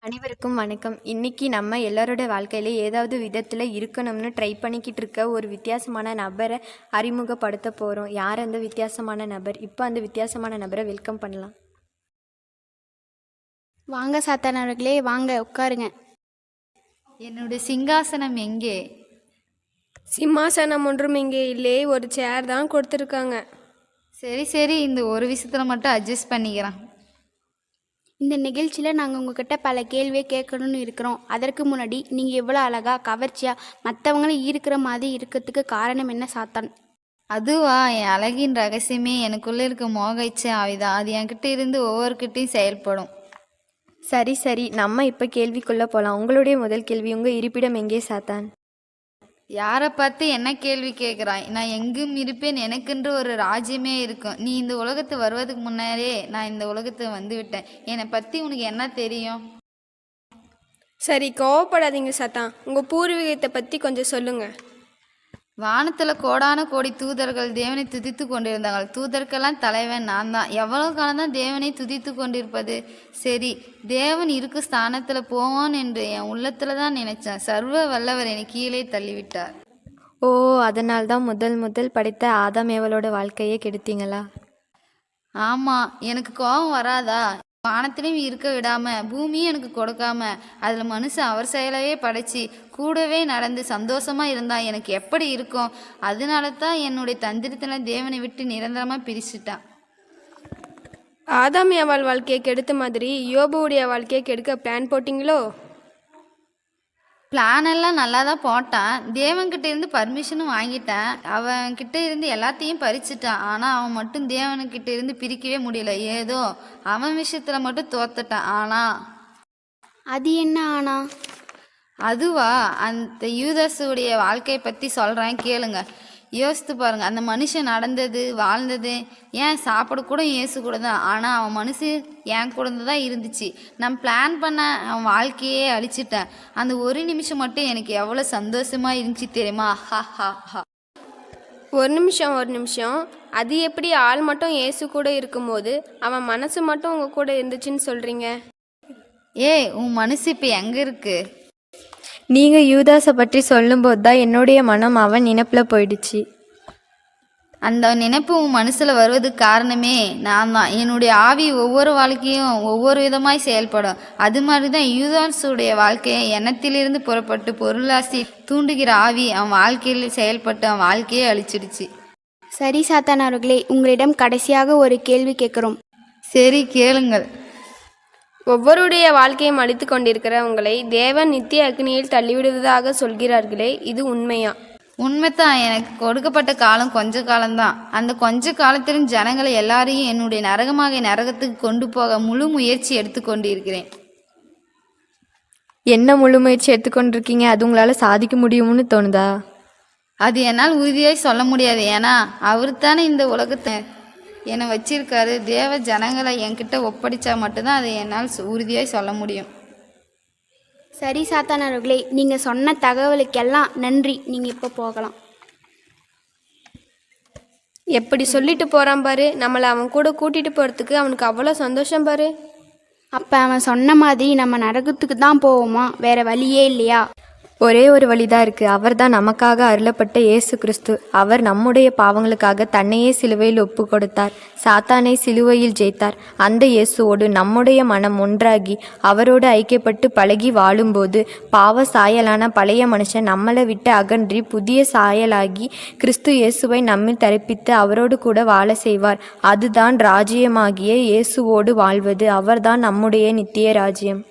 அனைவருக்கும் வணக்கம். இன்னைக்கு நம்ம எல்லாரோட வாழ்க்கையில ஏதாவது விதத்தில் இருக்கணும்னு ட்ரை பண்ணிக்கிட்டு இருக்க ஒரு வித்தியாசமான நபரை அறிமுகப்படுத்த போகிறோம். யார் அந்த வித்தியாசமான நபர்? இப்போ அந்த வித்தியாசமான நபரை வெல்கம் பண்ணலாம். வாங்க சாத்தான் அவர்களே, வாங்க உட்காருங்க. என்னுடைய சிங்காசனம் எங்கே? சிம்மாசனம் ஒன்றும் இங்கே இல்லையே, ஒரு சேர் தான் கொடுத்துருக்காங்க. சரி, இந்த ஒரு விஷயத்தில் மட்டும் அட்ஜஸ்ட் பண்ணிக்கிறேன். இந்த நிகழ்ச்சியில் நாங்கள் உங்ககிட்ட பல கேள்வியை கேட்கணும்னு இருக்கிறோம். அதற்கு முன்னாடி நீங்கள் எவ்வளோ அழகாக கவர்ச்சியாக மற்றவங்களும் ஈர்க்கிற மாதிரி இருக்கிறதுக்கு காரணம் என்ன சாத்தான்? அதுவா, என் அழகின் ரகசியமே எனக்குள்ளே இருக்க மோக இச்சை ஆவிதான். அது என்கிட்ட இருந்து ஒவ்வொருக்கிட்டையும் செயல்படும். சரி, நம்ம இப்போ கேள்விக்குள்ளே போகலாம். உங்களுடைய முதல் கேள்வி, உங்கள் இருப்பிடம் எங்கே சாத்தான்? யாரை பார்த்து என்ன கேள்வி கேட்குறாய்? நான் எங்கும் இருப்பேன், எனக்கென்று ஒரு ராஜ்யமே இருக்கும். நீ இந்த உலகத்து வருவதுக்கு முன்னாடியே நான் இந்த உலகத்தை வந்து விட்டேன். என்னை பற்றி உனக்கு என்ன தெரியும்? சரி, கோவப்படாதீங்க சாத்தான். உங்கள் பூர்வீகத்தை பற்றி கொஞ்சம் சொல்லுங்கள். வானத்தில் கோடான கோடி தூதர்கள் தேவனை துதித்து கொண்டிருந்தார்கள். தூதர்களெல்லாம் தலைவன் நான் தான். எவ்வளோ காலம்தான் தேவனை துதித்து கொண்டிருப்பது? சரி, தேவன் இருக்கு ஸ்தானத்தில் போவான் என்று என் உள்ளத்தில் தான் நினைச்சேன். சர்வ வல்லவர் என்னை கீழே தள்ளிவிட்டார். ஓ, அதனால்தான் முதல் படைத்த ஆதாம் ஏவலோட வாழ்க்கையே கெடுத்தீங்களா? ஆமாம், எனக்கு கோபம் வராதா? வானத்திலையும் இருக்க விடாம பூமியும் எனக்கு கொடுக்காம அதில் மனுஷன் அவர் செயலவே படைச்சி கூடவே நடந்து சந்தோஷமா இருந்தா எனக்கு எப்படி இருக்கும்? அதனால தான் என்னுடைய தந்திரத்தில் தேவனை விட்டு நிரந்தரமாக பிரிச்சுட்டான். ஆதாம் ஏவாள் வாழ்க்கையை கெடுத்த மாதிரி யோபுவுடைய வாழ்க்கையை கெடுக்க பிளான் போட்டிங்களோ? பிளான் எல்லாம் நல்லா தான் போட்டான். தேவன்கிட்ட இருந்து பர்மிஷனும் வாங்கிட்டேன். அவன்கிட்ட இருந்து எல்லாத்தையும் பறிச்சுட்டான். ஆனால் அவன் மட்டும் தேவன்கிட்ட இருந்து பிரிக்கவே முடியல. ஏதோ அவன் விஷயத்தில் மட்டும் தோத்துட்டான். ஆனால் அது என்ன ஆனா? அதுவா, அந்த யூதாசுடைய வாழ்க்கையை பற்றி சொல்கிறேன் கேளுங்க. யோசித்து பாருங்கள். அந்த மனுஷன் நடந்தது வாழ்ந்தது ஏன் சாப்பிட கூட இயேசு கூட தான். ஆனால் அவன் மனுஷன் என் கூட தான் இருந்துச்சு. நான் பிளான் பண்ண அவன் வாழ்க்கையே அழிச்சிட்டேன். அந்த ஒரு நிமிஷம் மட்டும் எனக்கு எவ்வளோ சந்தோஷமாக இருந்துச்சு தெரியுமா? ஹா. ஒரு நிமிஷம். அது எப்படி ஆள் மட்டும் இயேசு கூட இருக்கும்போது அவன் மனசு மட்டும் உங்கள் கூட இருந்துச்சுன்னு சொல்கிறீங்க? உன் மனசு இப்போ எங்கே இருக்கு? நீங்கள் யூதாஸை பற்றி சொல்லும்போது தான் என்னுடைய மனம் அவன் நினைப்பில் போயிடுச்சு. அந்த நினைப்பு உன் மனசில் வருவதுக்கு காரணமே நான் தான். என்னுடைய ஆவி ஒவ்வொரு வாழ்க்கையும் ஒவ்வொரு விதமாய் செயல்படும். அது மாதிரி தான் யூதாஸுடைய வாழ்க்கையை எண்ணத்திலிருந்து புறப்பட்டு பொருளாசி தூண்டுகிற ஆவி அவன் வாழ்க்கையில் செயல்பட்டு அவன் வாழ்க்கையை அழிச்சிடுச்சு. சரி சாத்தான் அவர்களே, உங்களிடம் கடைசியாக ஒரு கேள்வி கேட்குறோம். சரி, கேளுங்கள். ஒவ்வொருடைய வாழ்க்கையும் அழித்து கொண்டிருக்கிற உங்களை தேவன் நித்திய அக்னியில் தள்ளிவிடுவதாக சொல்கிறார்களே, இது உண்மையா? உண்மைத்தான். எனக்கு கொடுக்கப்பட்ட காலம் கொஞ்ச காலம்தான். அந்த கொஞ்ச காலத்திலும் ஜனங்களை எல்லாரையும் என்னுடைய நரகத்துக்கு கொண்டு போக முழு முயற்சி எடுத்துக்கொண்டு இருக்கிறேன். என்ன முழு முயற்சி எடுத்துக்கொண்டிருக்கீங்க? அது உங்களால் சாதிக்க முடியும்னு தோணுதா? அது என்னால் உறுதியாய் சொல்ல முடியாது. ஏன்னா அவர் தானே இந்த உலகத்தை என்னை வச்சிருக்காரு. தேவ ஜனங்களை என்கிட்ட ஒப்படைச்சா மட்டும்தான் அதை என்னால் உறுதியாய் சொல்ல முடியும். சரி சாத்தான் அவர்களே, நீங்கள் சொன்ன தகவலுக்கெல்லாம் நன்றி. நீங்கள் இப்போ போகலாம். எப்படி சொல்லிட்டு போகிறான் பாரு. நம்மளை அவன் கூட கூட்டிகிட்டு போகிறதுக்கு அவனுக்கு அவ்வளோ சந்தோஷம் பாரு. அப்போ அவன் சொன்ன மாதிரி நம்ம நரகத்துக்கு தான் போவோமா? வேற வழியே இல்லையா? ஒரே ஒரு வழிதான் இருக்குது. அவர் தான் நமக்காக அருளப்பட்ட இயேசு கிறிஸ்து. அவர் நம்முடைய பாவங்களுக்காக தன்னையே சிலுவையில் ஒப்பு கொடுத்தார். சாத்தானை சிலுவையில் ஜெயித்தார். அந்த இயேசுவோடு நம்முடைய மனம் ஒன்றாகி அவரோடு ஐக்கியப்பட்டு பழகி வாழும்போது பாவ சாயலான பழைய மனுஷன் நம்மளை விட்டு அகன்றி புதிய சாயலாகி கிறிஸ்து இயேசுவை நம்மில் தரிப்பித்து அவரோடு கூட வாழ செய்வார். அதுதான் ராஜ்யமாகிய இயேசுவோடு வாழ்வது. அவர்தான் நம்முடைய நித்திய ராஜ்யம்.